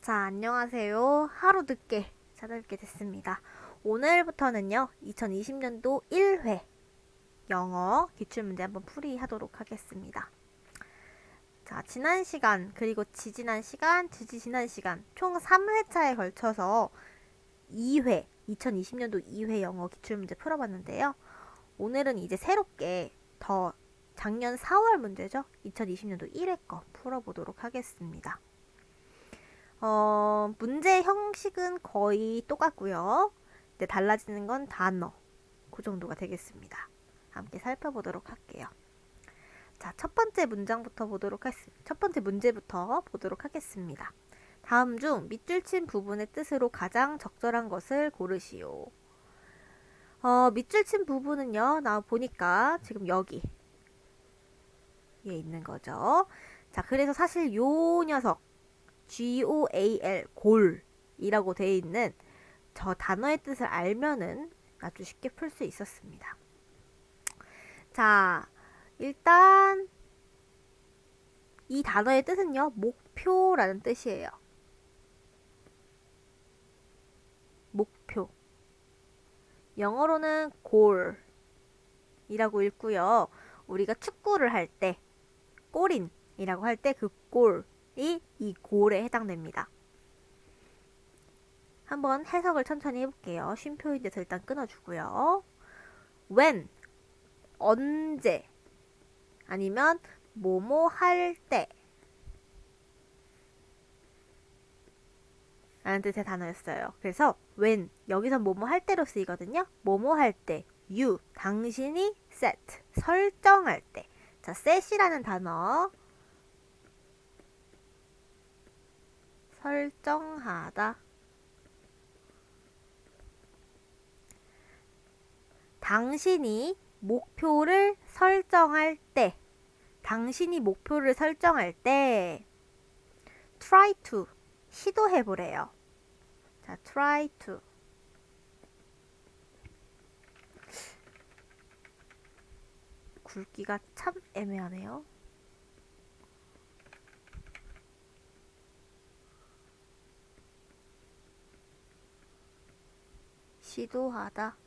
자, 안녕하세요. 하루 늦게 찾아뵙게 됐습니다. 오늘부터는요, 2020년도 1회 영어 기출문제 한번 풀이하도록 하겠습니다. 자, 지난 시간, 그리고 지지난 시간, 지지지난 시간, 총 3회차에 걸쳐서 2회, 2020년도 2회 영어 기출문제 풀어봤는데요. 오늘은 이제 새롭게 더 작년 4월 문제죠. 2020년도 1회 거 풀어보도록 하겠습니다. 문제 형식은 거의 똑같고요. 근데 달라지는 건 단어. 그 정도가 되겠습니다. 함께 살펴보도록 할게요. 자, 첫 번째 문제부터 보도록 하겠습니다. 다음 중 밑줄 친 부분의 뜻으로 가장 적절한 것을 고르시오. 밑줄 친 부분은요, 나 보니까 지금 여기에 있는 거죠. 자, 그래서 사실 요 녀석 GOAL, 골이라고 되어 있는 저 단어의 뜻을 알면은 아주 쉽게 풀 수 있었습니다. 자, 일단 이 단어의 뜻은요, 목표라는 뜻이에요. 목표. 영어로는 골이라고 읽고요. 우리가 축구를 할 때, 골인이라고 할 때 그 골이 이 골에 해당됩니다. 한번 해석을 천천히 해볼게요. 쉼표인 데서 일단 끊어주고요. when, 언제, 아니면 뭐뭐 할 때 라는 뜻의 단어였어요. 그래서 when, 여기서 뭐뭐 할 때로 쓰이거든요. 뭐뭐 할 때, you, 당신이 set, 설정할 때. 자, set이라는 단어, 설정하다. 당신이 목표를 설정할 때, 당신이 목표를 설정할 때 try to, 시도해보래요. 자, try to. 굵기가 참 애매하네요. 시도하다.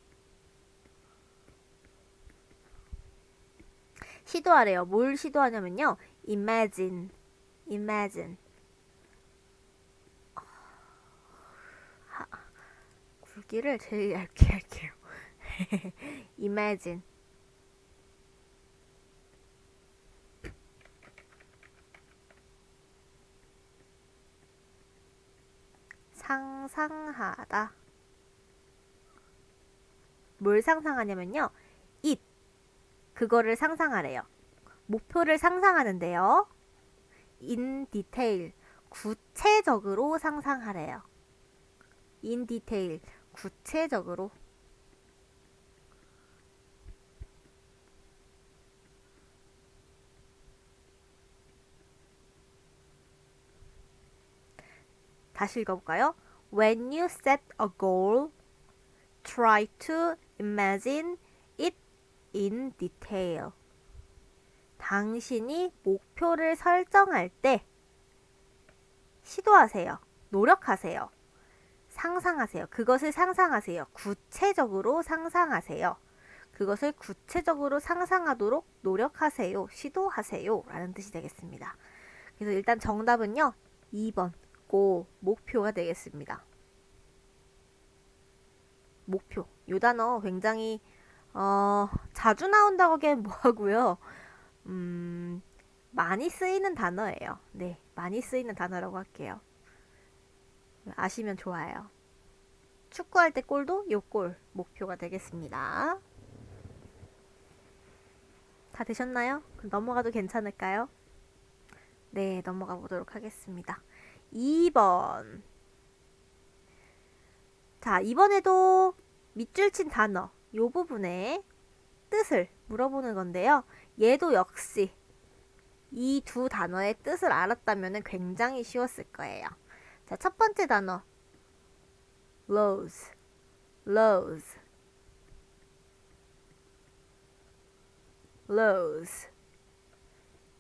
시도하래요. 뭘 시도하냐면요. imagine. 굵기를 제일 얇게 할게요. imagine. 상상하다. 뭘 상상하냐면요. it. 그거를 상상하래요. 목표를 상상하는데요. in detail. 구체적으로 상상하래요. in detail. 구체적으로. 다시 읽어볼까요? When you set a goal, try to imagine it in detail. 당신이 목표를 설정할 때 시도하세요. 노력하세요. 상상하세요. 그것을 상상하세요. 구체적으로 상상하세요. 그것을 구체적으로 상상하도록 노력하세요. 시도하세요. 라는 뜻이 되겠습니다. 그래서 일단 정답은요. 2번 목표가 되겠습니다. 목표. 이 단어 굉장히 자주 나온다고 하기엔 뭐하고요. 많이 쓰이는 단어예요. 네, 많이 쓰이는 단어라고 할게요. 아시면 좋아요. 축구할 때 골도 요 골 목표가 되겠습니다. 다 되셨나요? 그럼 넘어가도 괜찮을까요? 네, 넘어가 보도록 하겠습니다. 2번. 자, 이번에도 밑줄 친 단어 요 부분에 뜻을 물어보는 건데요. 얘도 역시 이 두 단어의 뜻을 알았다면 굉장히 쉬웠을 거예요. 자, 첫 번째 단어 lose,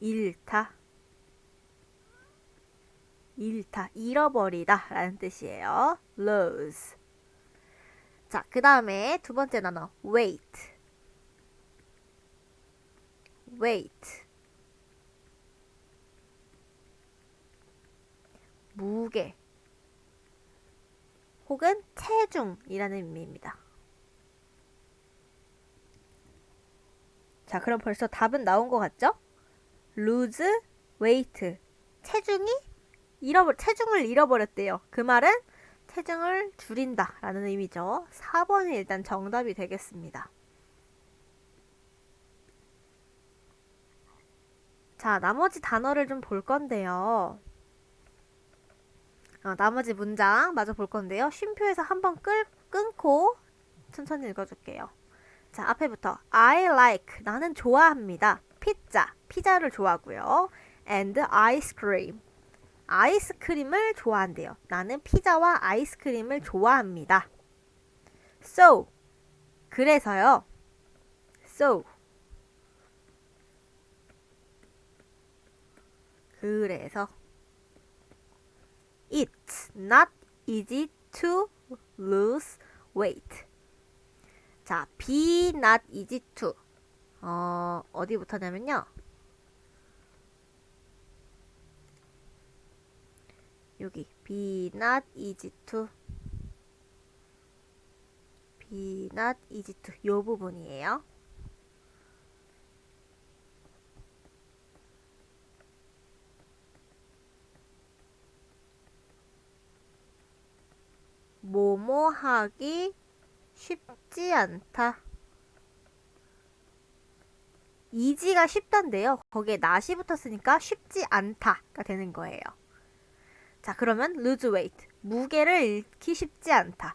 잃다, 잃다, 잃어버리다 라는 뜻이에요. lose. 자, 그 다음에 두 번째 단어 weight. weight. 무게 혹은 체중이라는 의미입니다. 자, 그럼 벌써 답은 나온 것 같죠? lose weight. 체중을 잃어버렸대요. 그 말은 체중을 줄인다 라는 의미죠. 4번이 일단 정답이 되겠습니다. 자, 나머지 단어를 좀 볼 건데요. 나머지 문장 마저 볼 건데요. 쉼표에서 한번 끊고 천천히 읽어줄게요. 자, 앞에부터 I like, 나는 좋아합니다. 피자를 좋아하고요. and ice cream, 아이스크림을 좋아한대요. 나는 피자와 아이스크림을 좋아합니다. so, 그래서요. so, 그래서 it's not easy to lose weight. 자, be not easy to. 어디부터냐면요. 여기 be not easy to. be not easy to. 요 부분이에요. 뭐뭐 하기 쉽지 않다. easy가 쉽단데요. 거기에 not이 붙었으니까 쉽지 않다가 되는 거예요. 자, 그러면 lose weight. 무게를 잃기 쉽지 않다.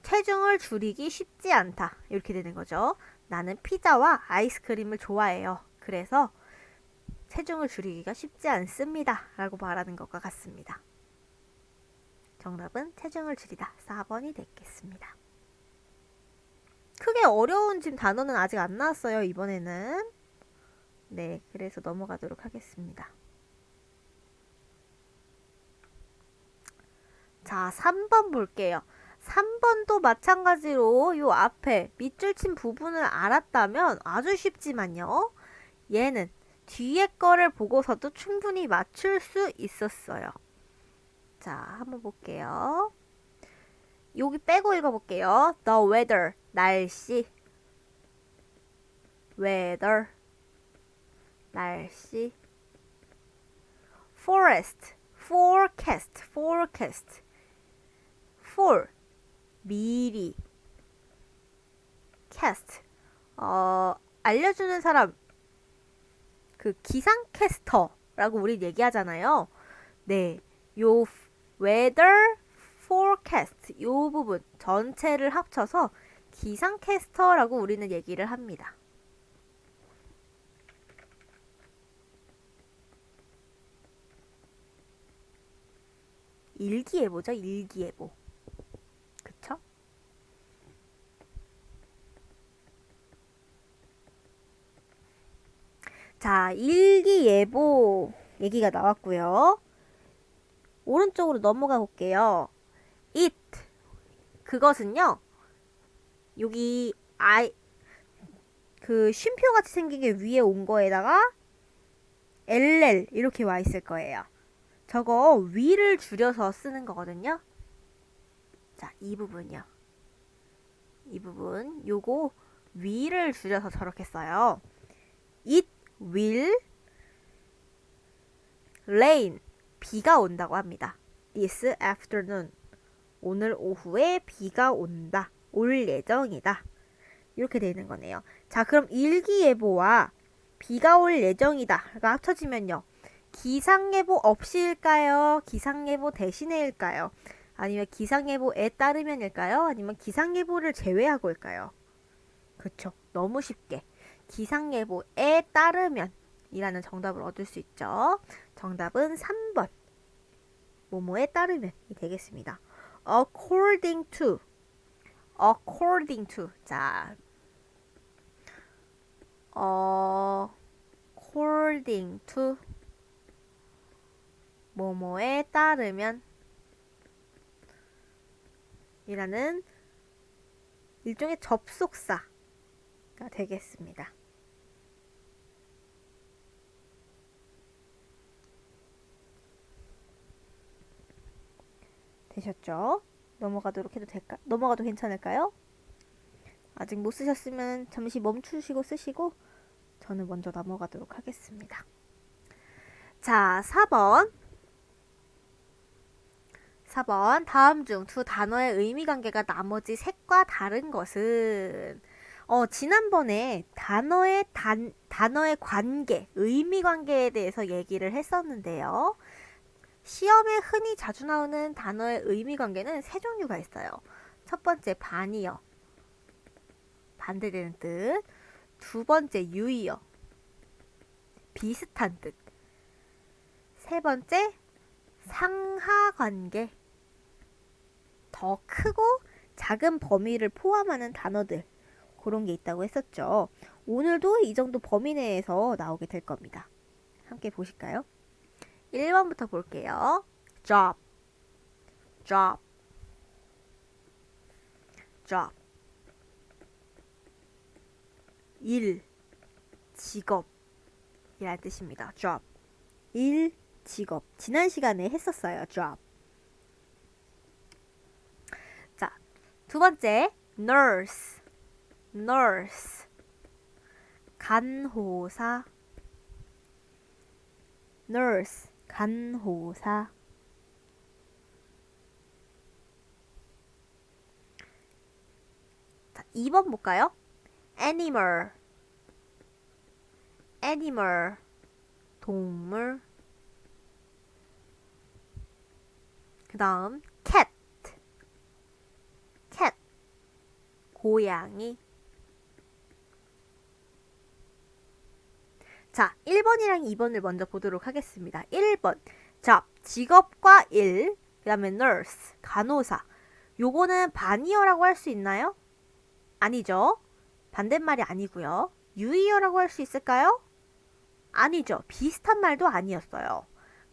체중을 줄이기 쉽지 않다. 이렇게 되는 거죠. 나는 피자와 아이스크림을 좋아해요. 그래서 체중을 줄이기가 쉽지 않습니다. 라고 말하는 것과 같습니다. 정답은 체중을 줄이다. 4번이 되겠습니다. 크게 어려운 지금 단어는 아직 안 나왔어요. 이번에는. 네, 그래서 넘어가도록 하겠습니다. 자, 3번 볼게요. 3번도 마찬가지로 요 앞에 밑줄 친 부분을 알았다면 아주 쉽지만요. 얘는 뒤에 거를 보고서도 충분히 맞출 수 있었어요. 자, 한번 볼게요. 여기 빼고 읽어볼게요. The weather, 날씨. weather, 날씨. forest, forecast, forecast. for, 미리. cast, 알려주는 사람. 그 기상캐스터라고 우리 얘기하잖아요. 네, 요 weather forecast 요 부분 전체를 합쳐서 기상캐스터라고 우리는 얘기를 합니다. 일기예보죠, 일기예보. 그쵸? 자, 일기예보 얘기가 나왔고요. 오른쪽으로 넘어가 볼게요. it, 그것은요, 여기 그 쉼표 같이 생긴 게 위에 온 거에다가 ll 이렇게 와 있을 거예요. 저거 위를 줄여서 쓰는 거거든요. 자, 이 부분이요. 이 부분, 요거 위를 줄여서 저렇게 써요. It will rain, 비가 온다고 합니다. This afternoon, 오늘 오후에 비가 온다, 올 예정이다. 이렇게 되는 거네요. 자, 그럼 일기예보와 비가 올 예정이다가 합쳐지면요. 기상예보 없이일까요? 기상예보 대신에일까요? 아니면 기상예보에 따르면일까요? 아니면 기상예보를 제외하고일까요? 그쵸. 너무 쉽게 기상예보에 따르면 이라는 정답을 얻을 수 있죠. 정답은 3번. 뭐뭐에 따르면이 되겠습니다. according to. according to. 자, according to 뭐뭐에 따르면 이라는 일종의 접속사가 되겠습니다. 되셨죠? 넘어가도록 해도 될까? 넘어가도 괜찮을까요? 아직 못 쓰셨으면 잠시 멈추시고 쓰시고 저는 먼저 넘어가도록 하겠습니다. 자, 4번. 다음 중 두 단어의 의미 관계가 나머지 셋과 다른 것은 지난번에 단어의 관계, 의미 관계에 대해서 얘기를 했었는데요. 시험에 흔히 자주 나오는 단어의 의미 관계는 세 종류가 있어요. 첫 번째 반이어, 반대되는 뜻. 두 번째 유의어, 비슷한 뜻. 세 번째 상하관계, 더 크고 작은 범위를 포함하는 단어들, 그런 게 있다고 했었죠. 오늘도 이 정도 범위 내에서 나오게 될 겁니다. 함께 보실까요? 1번부터 볼게요. job, job, job. 일, 직업 이란 뜻입니다. job. 일, 직업. 지난 시간에 했었어요. job. 자, 두 번째 nurse, nurse. 간호사, nurse. 간호사. 자, 2번 볼까요? animal, animal. 동물. 그 다음 cat, cat. 고양이. 자, 1번이랑 2번을 먼저 보도록 하겠습니다. 1번 job, 직업과 일. 그 다음에 nurse, 간호사. 요거는 반이어라고 할 수 있나요? 아니죠. 반대말이 아니고요. 유의어라고 할 수 있을까요? 아니죠. 비슷한 말도 아니었어요.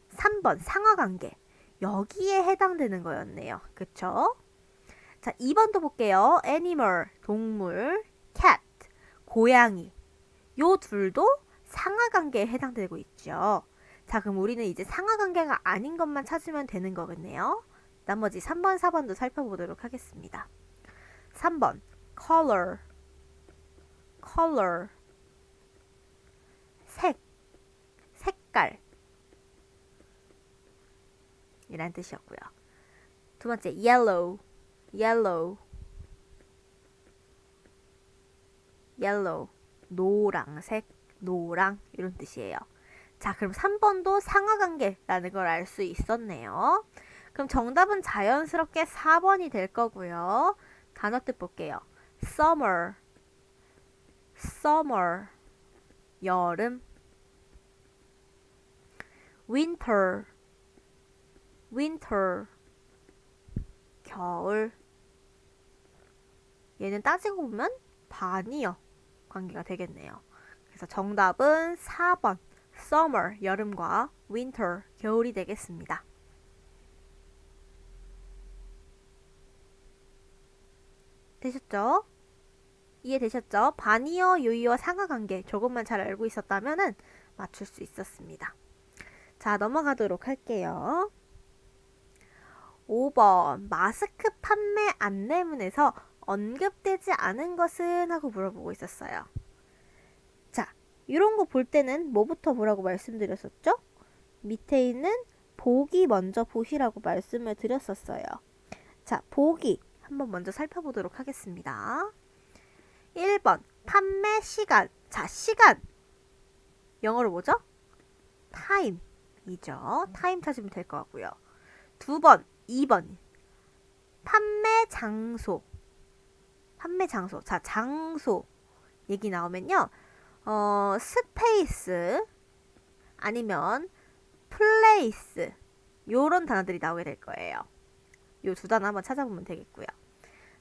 3번 상하관계. 여기에 해당되는 거였네요. 그쵸? 자, 2번도 볼게요. animal, 동물. cat, 고양이. 요 둘도 상하관계에 해당되고 있죠. 자, 그럼 우리는 이제 상하관계가 아닌 것만 찾으면 되는 거겠네요. 나머지 3번, 4번도 살펴보도록 하겠습니다. 3번 color, color. 색, 색깔 이란 뜻이었고요. 두 번째 yellow, yellow, yellow. 노랑색, 노랑 이런 뜻이에요. 자, 그럼 3번도 상하관계라는 걸 알 수 있었네요. 그럼 정답은 자연스럽게 4번이 될 거고요. 단어 뜻 볼게요. summer, summer. 여름. winter, winter. 겨울. 얘는 따지고 보면 반이어 관계가 되겠네요. 그래서 정답은 4번 summer, 여름과 winter, 겨울이 되겠습니다. 되셨죠? 이해되셨죠? 반이어, 유의어, 상하관계 조금만 잘 알고 있었다면 맞출 수 있었습니다. 자, 넘어가도록 할게요. 5번 마스크 판매 안내문에서 언급되지 않은 것은? 하고 물어보고 있었어요. 자, 이런 거 볼 때는 뭐부터 보라고 말씀드렸었죠? 밑에 있는 보기 먼저 보시라고 말씀을 드렸었어요. 자, 보기 한번 먼저 살펴보도록 하겠습니다. 1번 판매 시간. 자, 시간 영어로 뭐죠? 타임이죠. 타임 찾으면 될 것 같고요. 2번 판매 장소. 판매 장소. 자, 장소 얘기 나오면요. 스페이스 아니면 플레이스 요런 단어들이 나오게 될 거예요. 요 두 단어 한번 찾아보면 되겠고요.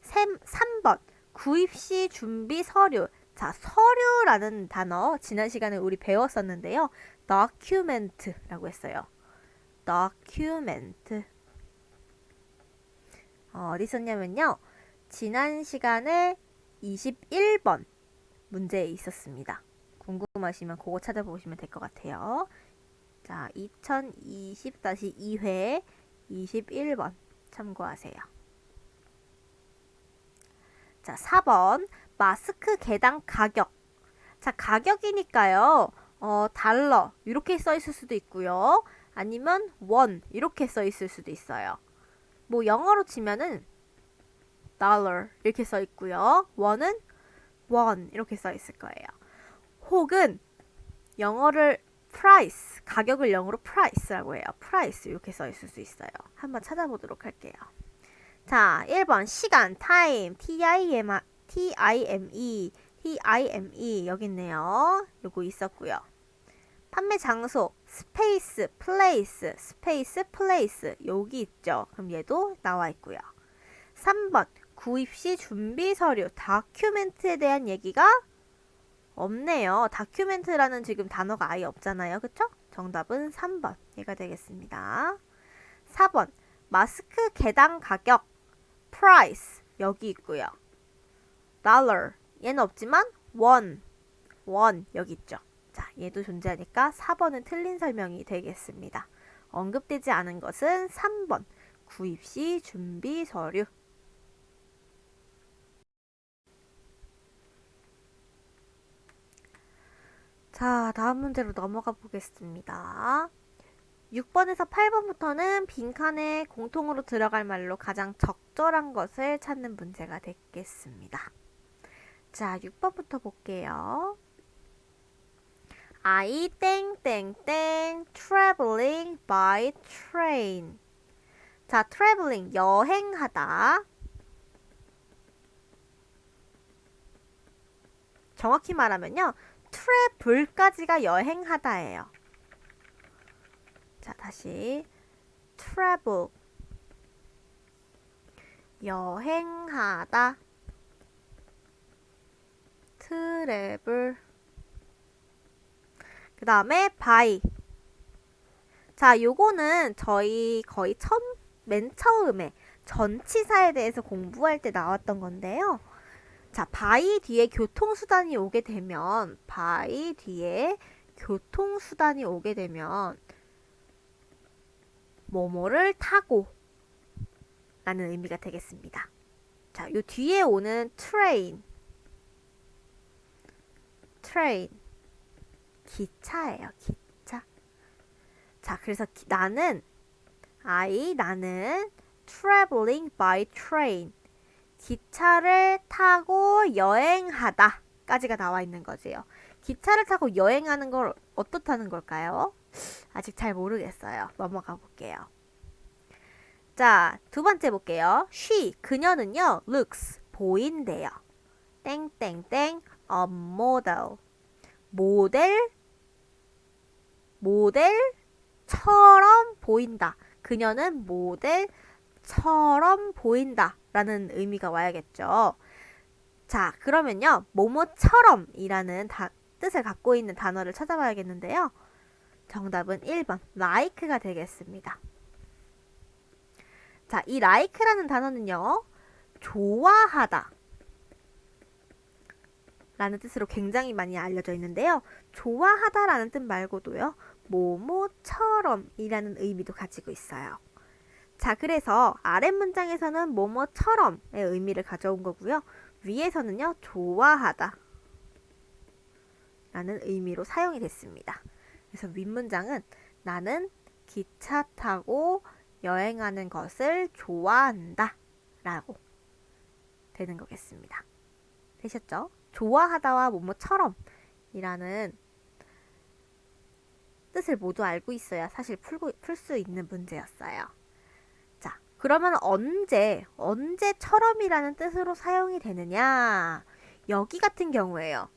3번 구입시 준비 서류. 자, 서류라는 단어 지난 시간에 우리 배웠었는데요. document라고 했어요. document. 어디 썼냐면요. 지난 시간에 21번 문제에 있었습니다. 궁금하시면 그거 찾아보시면 될 것 같아요. 자, 2020-2회 21번 참고하세요. 자, 4번 마스크 개당 가격. 자, 가격이니까요. 달러 이렇게 써 있을 수도 있고요. 아니면 원 이렇게 써 있을 수도 있어요. 뭐 영어로 치면은 dollar 이렇게 써 있고요. 원은 원 이렇게 써 있을 거예요. 혹은 영어를 price, 가격을 영어로 price라고 해요. price 이렇게 써 있을 수 있어요. 한번 찾아보도록 할게요. 자, 1번 시간, time, time, 여기 있네요. 요거 있었고요. 판매 장소, space, place, 여기 있죠. 그럼 얘도 나와 있고요. 3번 구입 시 준비 서류, 다큐멘트에 대한 얘기가 없네요. 다큐멘트라는 지금 단어가 아예 없잖아요. 그쵸? 정답은 3번. 얘가 되겠습니다. 4번. 마스크 개당 가격. price. 여기 있고요. dollar. 얘는 없지만 원. 여기 있죠. 자, 얘도 존재하니까 4번은 틀린 설명이 되겠습니다. 언급되지 않은 것은 3번. 구입 시 준비 서류. 자, 다음 문제로 넘어가 보겠습니다. 6번에서 8번부터는 빈칸에 공통으로 들어갈 말로 가장 적절한 것을 찾는 문제가 되겠습니다. 자, 6번부터 볼게요. I 땡땡땡 traveling by train. 자, traveling 여행하다. 정확히 말하면요. travel까지가 여행하다예요. 자, 다시 travel 여행하다 travel 그 다음에 by 자, 요거는 저희 거의 맨 처음에 전치사에 대해서 공부할 때 나왔던 건데요. 자, by 뒤에 교통수단이 오게 되면 뭐뭐를 타고 라는 의미가 되겠습니다. 자, 요 뒤에 오는 train 기차예요. 기차. 자, 그래서 나는 traveling by train 기차를 타고 여행하다 까지가 나와 있는 거지요. 기차를 타고 여행하는 걸 어떻다는 걸까요? 아직 잘 모르겠어요. 넘어가 볼게요. 자, 두 번째 볼게요. she, 그녀는요, looks, 보인대요. 땡땡땡, a model. 모델처럼 보인다. 그녀는 모델처럼 보인다. 라는 의미가 와야겠죠. 자, 그러면요, 뭐뭐처럼 이라는 뜻을 갖고 있는 단어를 찾아봐야겠는데요. 정답은 1번, like가 되겠습니다. 자, 이 like라는 단어는요, 좋아하다 라는 뜻으로 굉장히 많이 알려져 있는데요. 좋아하다 라는 뜻 말고도요, 뭐뭐처럼 이라는 의미도 가지고 있어요. 자, 그래서 아랫 문장에서는 뭐뭐처럼의 의미를 가져온 거고요. 위에서는요, 좋아하다 라는 의미로 사용이 됐습니다. 그래서 윗문장은 나는 기차 타고 여행하는 것을 좋아한다 라고 되는 거겠습니다. 되셨죠? 좋아하다와 뭐뭐처럼 이라는 뜻을 모두 알고 있어야 사실 풀 수 있는 문제였어요. 자, 그러면 언제처럼이라는 뜻으로 사용이 되느냐? 여기 같은 경우에요.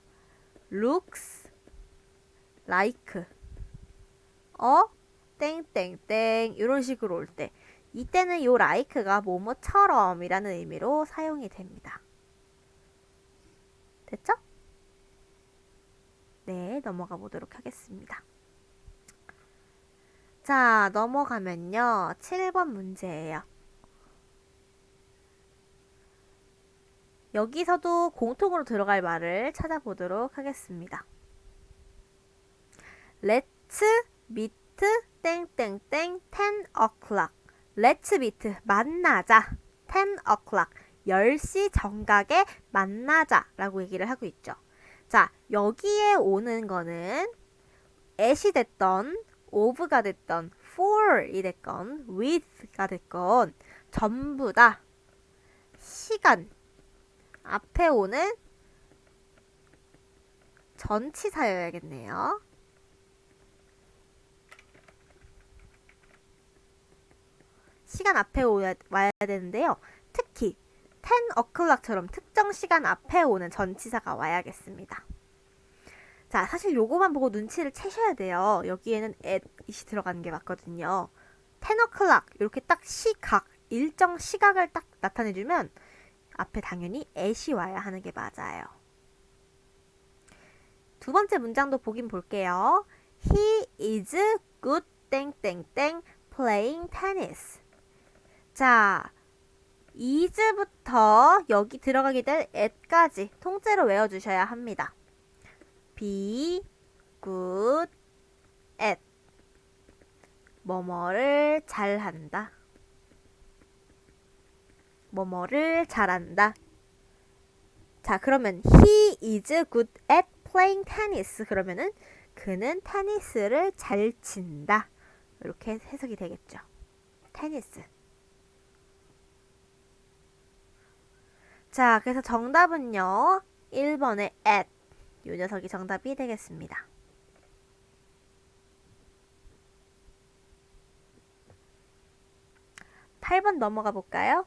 looks like 땡땡땡 이런 식으로 올 때 이때는 요 like가 뭐뭐처럼 이라는 의미로 사용이 됩니다. 됐죠? 네, 넘어가 보도록 하겠습니다. 자, 넘어가면요. 7번 문제예요. 여기서도 공통으로 들어갈 말을 찾아보도록 하겠습니다. Let's meet 땡땡땡 10 o'clock. Let's meet 만나자. 10 o'clock 10시 정각에 만나자 라고 얘기를 하고 있죠. 자, 여기에 오는 거는 at이 됐던 of가 됐던 for이 됐건 with가 됐건 전부 다 시간 앞에 오는 전치사여야겠네요. 시간 앞에 와야 되는데요. 특히 10 o'clock처럼 특정 시간 앞에 오는 전치사가 와야겠습니다. 자, 사실 요거만 보고 눈치를 채셔야 돼요. 여기에는 at이 들어가는 게 맞거든요. 10 o'clock 이렇게 딱 시각, 일정 시각을 딱 나타내주면 앞에 당연히 at이 와야 하는 게 맞아요. 두 번째 문장도 보긴 볼게요. He is good 땡땡땡 playing tennis. 자, is부터 여기 들어가게 될 at까지 통째로 외워주셔야 합니다. be good at 뭐뭐를 잘한다. 뭐뭐를 잘한다. 자, 그러면 he is good at playing tennis. 그러면은 그는 테니스를 잘 친다. 이렇게 해석이 되겠죠. 테니스. 자, 그래서 정답은요. 1번의 at. 이 녀석이 정답이 되겠습니다. 8번 넘어가 볼까요?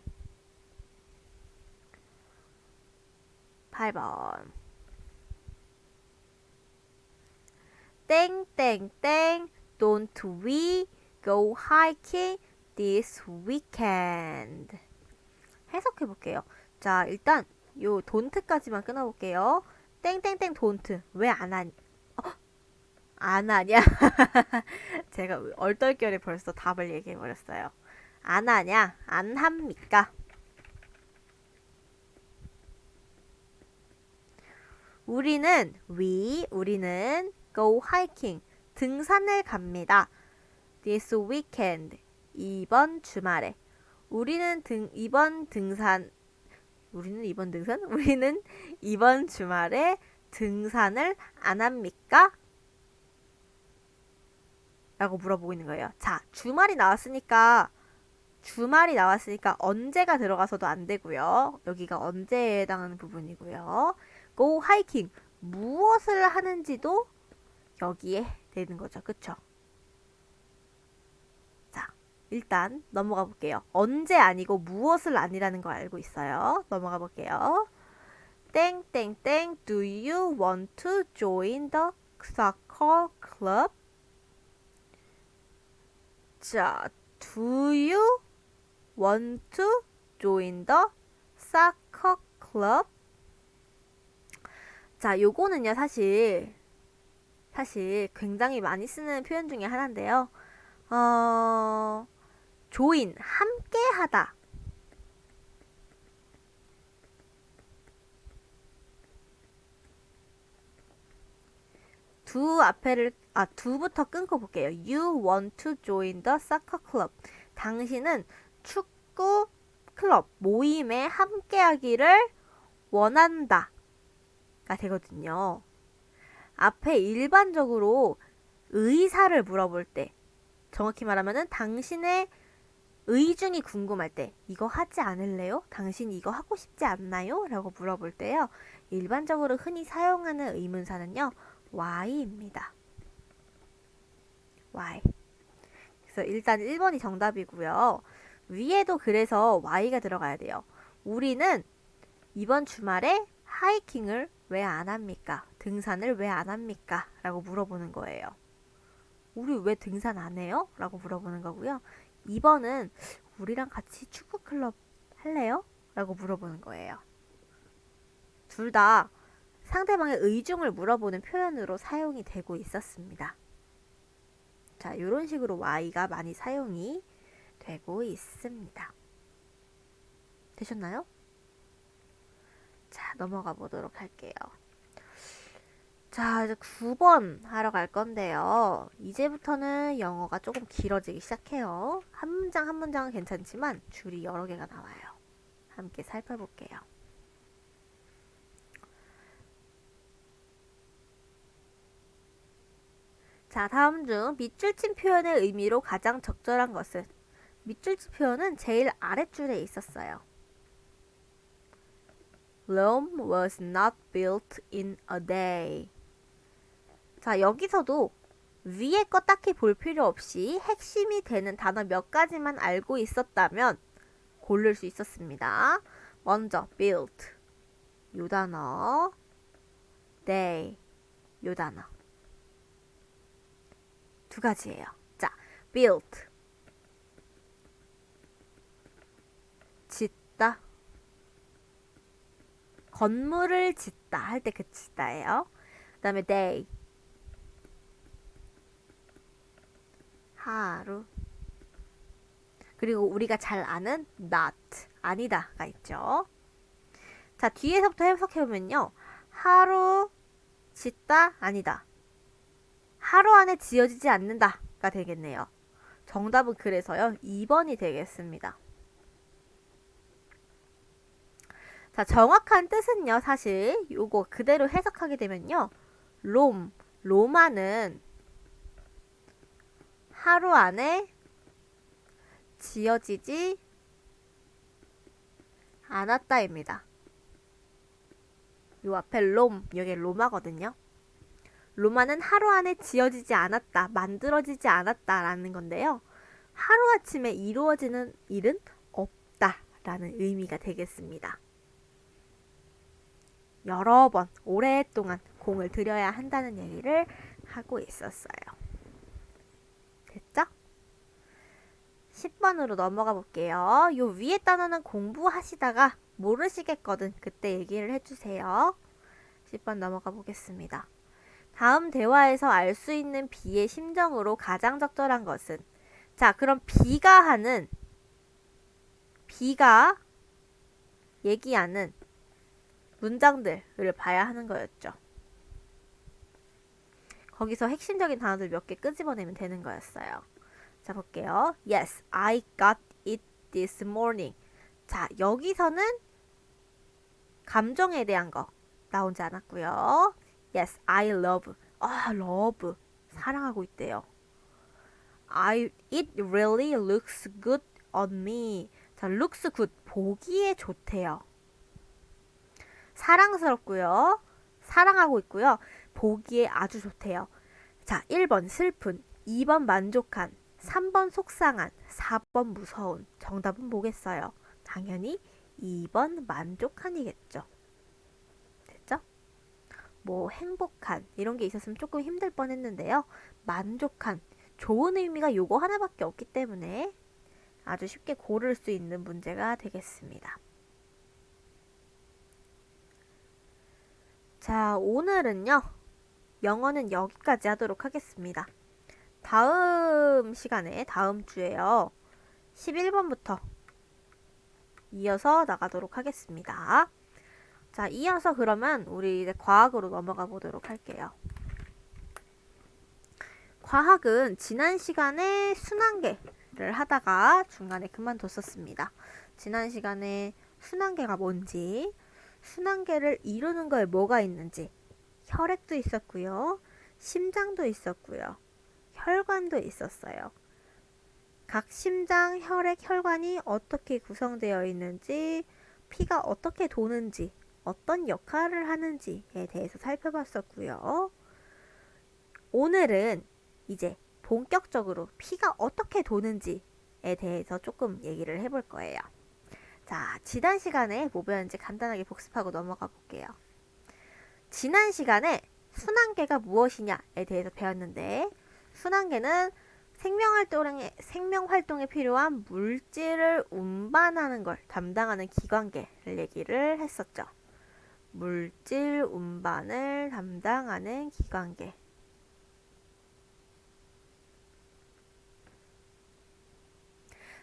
8번. 땡땡땡 don't we go hiking this weekend? 해석해 볼게요. 자, 일단 요 don't까지만 끊어 볼게요. 땡땡땡 don't 왜 안 하냐? 안 하냐? 제가 얼떨결에 벌써 답을 얘기해 버렸어요. 안 하냐? 안 합니까? 우리는 go hiking 등산을 갑니다. This weekend 이번 주말에 우리는 이번 주말에 등산을 안 합니까? 라고 물어보고 있는 거예요. 자, 주말이 나왔으니까 언제가 들어가서도 안 되고요. 여기가 언제에 해당하는 부분이고요. go hiking 무엇을 하는지도 여기에 되는 거죠. 그쵸? 자, 일단 넘어가 볼게요. 언제 아니고 무엇을 아니라는 거 알고 있어요. 넘어가 볼게요. 땡땡땡 do you want to join the soccer club? 자, do you want to join the soccer club? 자, 요거는요, 사실 굉장히 많이 쓰는 표현 중에 하나인데요. join, 함께 하다. do부터 끊고 볼게요. You want to join the soccer club. 당신은 축구 클럽, 모임에 함께하기를 원한다. 가 되거든요. 앞에 일반적으로 의사를 물어볼 때, 정확히 말하면은 당신의 의중이 궁금할 때, 이거 하지 않을래요? 당신 이거 하고 싶지 않나요? 라고 물어볼 때요. 일반적으로 흔히 사용하는 의문사는요. why입니다. why. 그래서 일단 1번이 정답이고요. 위에도 그래서 why가 들어가야 돼요. 우리는 이번 주말에 하이킹을 왜 안 합니까? 등산을 왜 안 합니까? 라고 물어보는 거예요. 우리 왜 등산 안 해요? 라고 물어보는 거고요. 2번은 우리랑 같이 축구 클럽 할래요? 라고 물어보는 거예요. 둘 다 상대방의 의중을 물어보는 표현으로 사용이 되고 있었습니다. 자, 이런 식으로 y가 많이 사용이 되고 있습니다. 되셨나요? 자, 넘어가 보도록 할게요. 자, 이제 9번 하러 갈 건데요. 이제부터는 영어가 조금 길어지기 시작해요. 한 문장 한 문장은 괜찮지만 줄이 여러 개가 나와요. 함께 살펴볼게요. 자, 다음 중 밑줄 친 표현의 의미로 가장 적절한 것은? 밑줄 친 표현은 제일 아랫줄에 있었어요. Rome was not built in a day. 자, 여기서도 위에 거 딱히 볼 필요 없이 핵심이 되는 단어 몇 가지만 알고 있었다면 고를 수 있었습니다. 먼저 built 요 단어, day 요 단어 두 가지예요. 자, built 짓다, 건물을 짓다 할 때 그 짓다예요. 그 다음에 day 하루, 그리고 우리가 잘 아는 not 아니다가 있죠. 자, 뒤에서부터 해석해보면요. 하루 짓다 아니다. 하루 안에 지어지지 않는다가 되겠네요. 정답은 그래서요. 2번이 되겠습니다. 자, 정확한 뜻은요. 사실 요거 그대로 해석하게 되면요. 로마는 하루 안에 지어지지 않았다입니다. 요 앞에 여기 로마거든요. 로마는 하루 안에 지어지지 않았다, 만들어지지 않았다라는 건데요. 하루아침에 이루어지는 일은 없다라는 의미가 되겠습니다. 여러 번, 오랫동안 공을 들여야 한다는 얘기를 하고 있었어요. 됐죠? 10번으로 넘어가 볼게요. 요 위에 단어는 공부하시다가 모르시겠거든. 그때 얘기를 해주세요. 10번 넘어가 보겠습니다. 다음 대화에서 알 수 있는 B의 심정으로 가장 적절한 것은? 자, 그럼 B가 얘기하는 문장들을 봐야 하는 거였죠. 거기서 핵심적인 단어들 몇 개 끄집어내면 되는 거였어요. 자, 볼게요. Yes, I got it this morning. 자, 여기서는 감정에 대한 거 나오지 않았고요. Yes, I love. love. 사랑하고 있대요. It really looks good on me. 자, looks good. 보기에 좋대요. 사랑스럽고요. 사랑하고 있고요. 보기에 아주 좋대요. 자, 1번 슬픈, 2번 만족한, 3번 속상한, 4번 무서운. 정답은 뭐겠어요? 당연히 2번 만족한이겠죠. 됐죠? 뭐 행복한 이런 게 있었으면 조금 힘들 뻔했는데요. 만족한, 좋은 의미가 요거 하나밖에 없기 때문에 아주 쉽게 고를 수 있는 문제가 되겠습니다. 자, 오늘은요. 영어는 여기까지 하도록 하겠습니다. 다음 시간에, 다음 주에요. 11번부터 이어서 나가도록 하겠습니다. 자, 이어서 그러면 우리 이제 과학으로 넘어가 보도록 할게요. 과학은 지난 시간에 순환계를 하다가 중간에 그만뒀었습니다. 지난 시간에 순환계가 뭔지, 순환계를 이루는 거에 뭐가 있는지, 혈액도 있었고요. 심장도 있었고요. 혈관도 있었어요. 각 심장, 혈액, 혈관이 어떻게 구성되어 있는지, 피가 어떻게 도는지, 어떤 역할을 하는지에 대해서 살펴봤었고요. 오늘은 이제 본격적으로 피가 어떻게 도는지에 대해서 조금 얘기를 해볼 거예요. 자, 지난 시간에 뭐 배웠는지 간단하게 복습하고 넘어가 볼게요. 지난 시간에 순환계가 무엇이냐에 대해서 배웠는데, 순환계는 생명활동에 필요한 물질을 운반하는 걸 담당하는 기관계를 얘기를 했었죠. 물질 운반을 담당하는 기관계.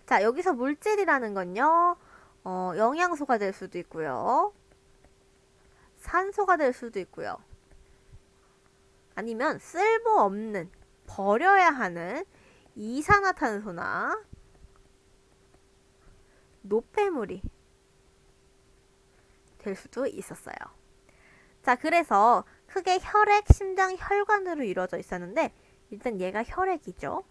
자, 여기서 물질이라는 건요, 영양소가 될 수도 있고요. 산소가 될 수도 있고요. 아니면 쓸모없는, 버려야 하는 이산화탄소나 노폐물이 될 수도 있었어요. 자, 그래서 크게 혈액, 심장, 혈관으로 이루어져 있었는데 일단 얘가 혈액이죠.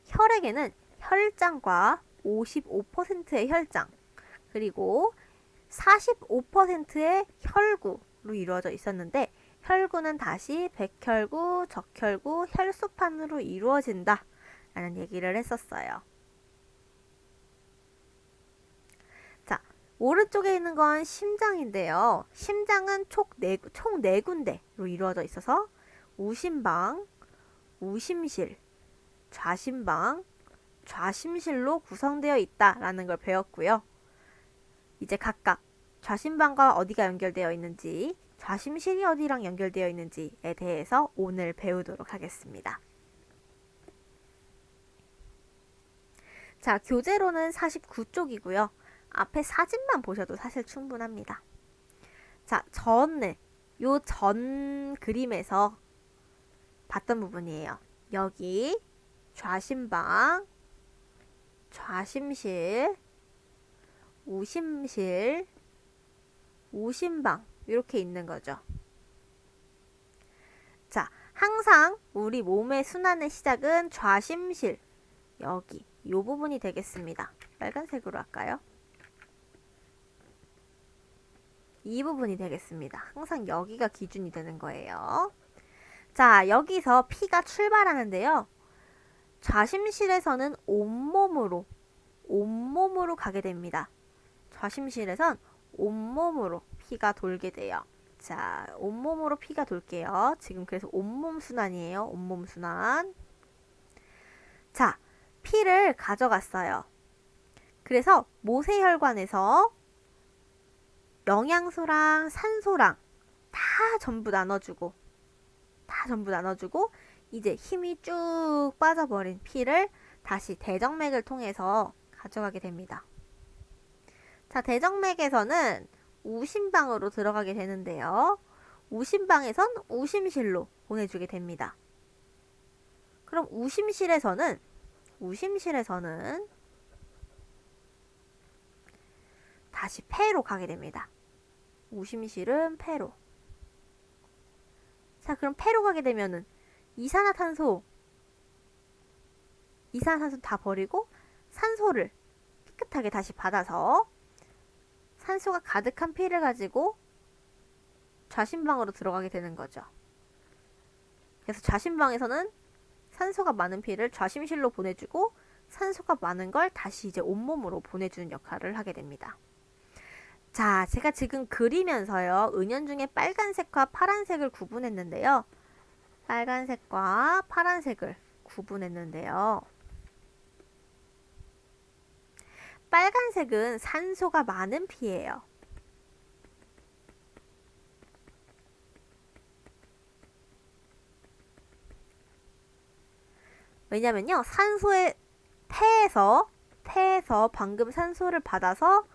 혈액에는 혈장과 55%의 혈장, 그리고 45%의 혈구로 이루어져 있었는데 혈구는 다시 백혈구, 적혈구, 혈소판으로 이루어진다 라는 얘기를 했었어요. 자, 오른쪽에 있는 건 심장인데요. 심장은 총 4군데로 이루어져 있어서 우심방, 우심실, 좌심방, 좌심실로 구성되어 있다라는 걸 배웠고요. 이제 각각 좌심방과 어디가 연결되어 있는지, 좌심실이 어디랑 연결되어 있는지에 대해서 오늘 배우도록 하겠습니다. 자, 교재로는 49쪽이고요. 앞에 사진만 보셔도 사실 충분합니다. 자, 요 전 그림에서 봤던 부분이에요. 여기 좌심방, 좌심실, 우심실, 우심방 이렇게 있는 거죠. 자, 항상 우리 몸의 순환의 시작은 좌심실, 여기 이 부분이 되겠습니다. 빨간색으로 할까요? 이 부분이 되겠습니다. 항상 여기가 기준이 되는 거예요. 자, 여기서 피가 출발하는데요. 좌심실에서는 온몸으로 가게 됩니다. 좌심실에선 온몸으로 피가 돌게 돼요. 자, 온몸으로 피가 돌게요. 지금 그래서 온몸 순환이에요. 온몸 순환. 자, 피를 가져갔어요. 그래서 모세혈관에서 영양소랑 산소랑 다 전부 나눠주고 이제 힘이 쭉 빠져버린 피를 다시 대정맥을 통해서 가져가게 됩니다. 자, 대정맥에서는 우심방으로 들어가게 되는데요. 우심방에선 우심실로 보내주게 됩니다. 그럼 우심실에서는 다시 폐로 가게 됩니다. 우심실은 폐로. 자, 그럼 폐로 가게 되면은 이산화탄소 다 버리고 산소를 깨끗하게 다시 받아서 산소가 가득한 피를 가지고 좌심방으로 들어가게 되는 거죠. 그래서 좌심방에서는 산소가 많은 피를 좌심실로 보내주고 산소가 많은 걸 다시 이제 온몸으로 보내주는 역할을 하게 됩니다. 자, 제가 지금 그리면서요, 은연중에 빨간색과 파란색을 구분했는데요. 빨간색과 파란색을 구분했는데요. 빨간색은 산소가 많은 피예요. 왜냐면요, 폐에서 방금 산소를 받아서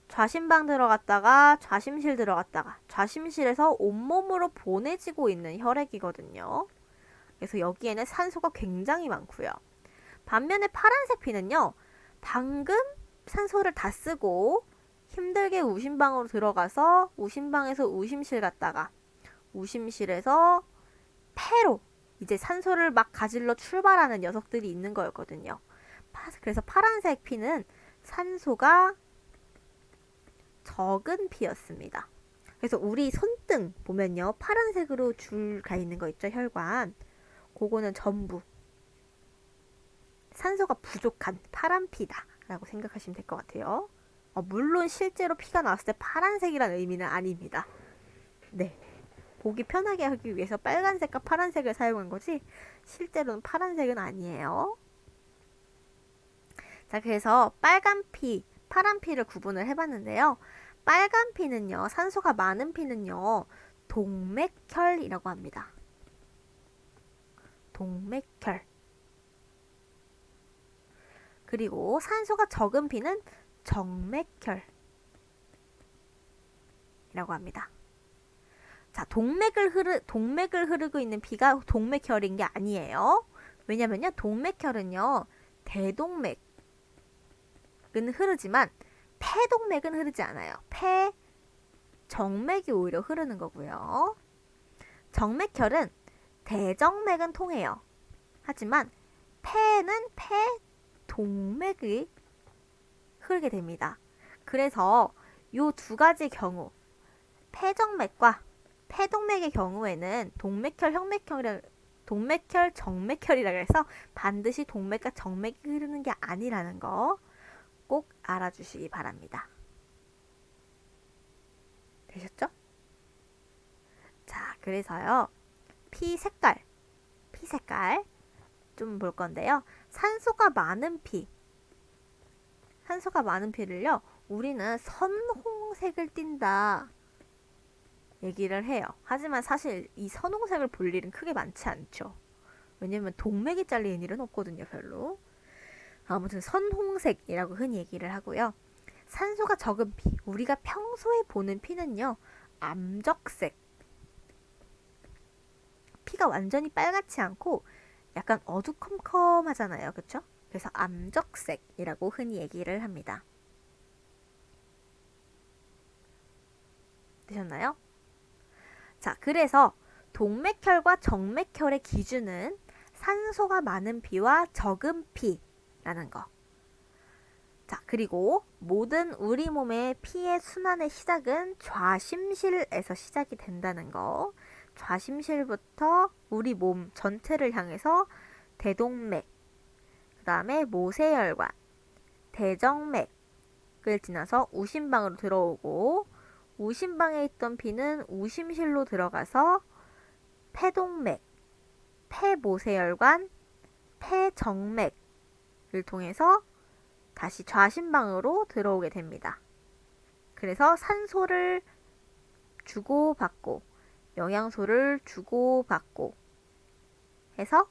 좌심방 들어갔다가 좌심실 들어갔다가 좌심실에서 온몸으로 보내지고 있는 혈액이거든요. 그래서 여기에는 산소가 굉장히 많고요. 반면에 파란색 피는요, 방금 산소를 다 쓰고 힘들게 우심방으로 들어가서 우심방에서 우심실 갔다가 우심실에서 폐로 이제 산소를 막 가질러 출발하는 녀석들이 있는 거였거든요. 그래서 파란색 피는 산소가 적은 피였습니다. 그래서 우리 손등 보면요, 파란색으로 줄 가 있는 거 있죠, 혈관. 그거는 전부 산소가 부족한 파란 피다 라고 생각하시면 될 것 같아요. 물론 실제로 피가 나왔을 때 파란색이라는 의미는 아닙니다. 네, 보기 편하게 하기 위해서 빨간색과 파란색을 사용한 거지 실제로는 파란색은 아니에요. 자, 그래서 빨간 피, 파란 피를 구분을 해봤는데요. 빨간 피는요, 산소가 많은 피는요, 동맥혈이라고 합니다. 동맥혈. 그리고 산소가 적은 피는 정맥혈이라고 합니다. 자, 동맥을 흐르고 있는 피가 동맥혈인 게 아니에요. 왜냐면요, 동맥혈은요, 대동맥은 흐르지만 폐동맥은 흐르지 않아요. 정맥이 오히려 흐르는 거고요. 정맥혈은 대정맥은 통해요. 하지만 폐는 폐동맥이 흐르게 됩니다. 그래서 요 두 가지 경우, 폐정맥과 폐동맥의 경우에는 동맥혈, 정맥혈이라 그래서 반드시 동맥과 정맥이 흐르는 게 아니라는 거 꼭 알아주시기 바랍니다. 되셨죠? 자, 그래서요. 피 색깔 좀 볼 건데요. 산소가 많은 피를요. 우리는 선홍색을 띈다 얘기를 해요. 하지만 사실 이 선홍색을 볼 일은 크게 많지 않죠. 왜냐면 동맥이 잘리는 일은 없거든요, 별로. 아무튼 선홍색이라고 흔히 얘기를 하고요. 산소가 적은 피, 우리가 평소에 보는 피는요, 암적색. 피가 완전히 빨갛지 않고 약간 어두컴컴하잖아요, 그쵸? 그래서 암적색이라고 흔히 얘기를 합니다. 되셨나요? 자, 그래서 동맥혈과 정맥혈의 기준은 산소가 많은 피와 적은 피라는 거. 자, 그리고 모든 우리 몸의 피의 순환의 시작은 좌심실에서 시작이 된다는 거. 좌심실부터 우리 몸 전체를 향해서 대동맥, 그 다음에 모세혈관, 대정맥을 지나서 우심방으로 들어오고, 우심방에 있던 피는 우심실로 들어가서 폐동맥, 폐모세혈관, 폐정맥을 통해서 다시 좌심방으로 들어오게 됩니다. 그래서 산소를 주고받고 영양소를 주고받고 해서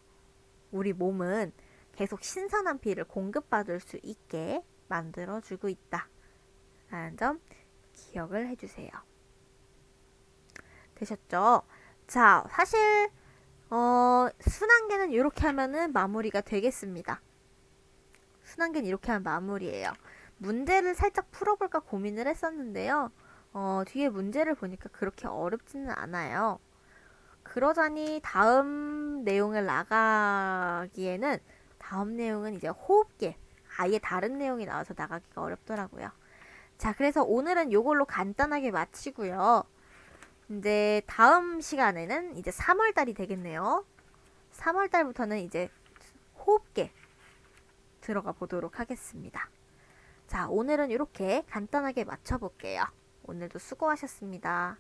우리 몸은 계속 신선한 피를 공급받을 수 있게 만들어주고 있다 라는 점 기억을 해주세요. 되셨죠? 자, 사실 순환계는 이렇게 하면은 마무리가 되겠습니다. 순환계는 이렇게 하면 마무리예요. 문제를 살짝 풀어볼까 고민을 했었는데요. 뒤에 문제를 보니까 그렇게 어렵지는 않아요. 그러자니 다음 내용을 나가기에는 다음 내용은 이제 호흡계, 아예 다른 내용이 나와서 나가기가 어렵더라고요. 자, 그래서 오늘은 요걸로 간단하게 마치고요. 이제 다음 시간에는 이제 3월달이 되겠네요. 3월달부터는 이제 호흡계 들어가 보도록 하겠습니다. 자, 오늘은 이렇게 간단하게 맞춰볼게요. 오늘도 수고하셨습니다.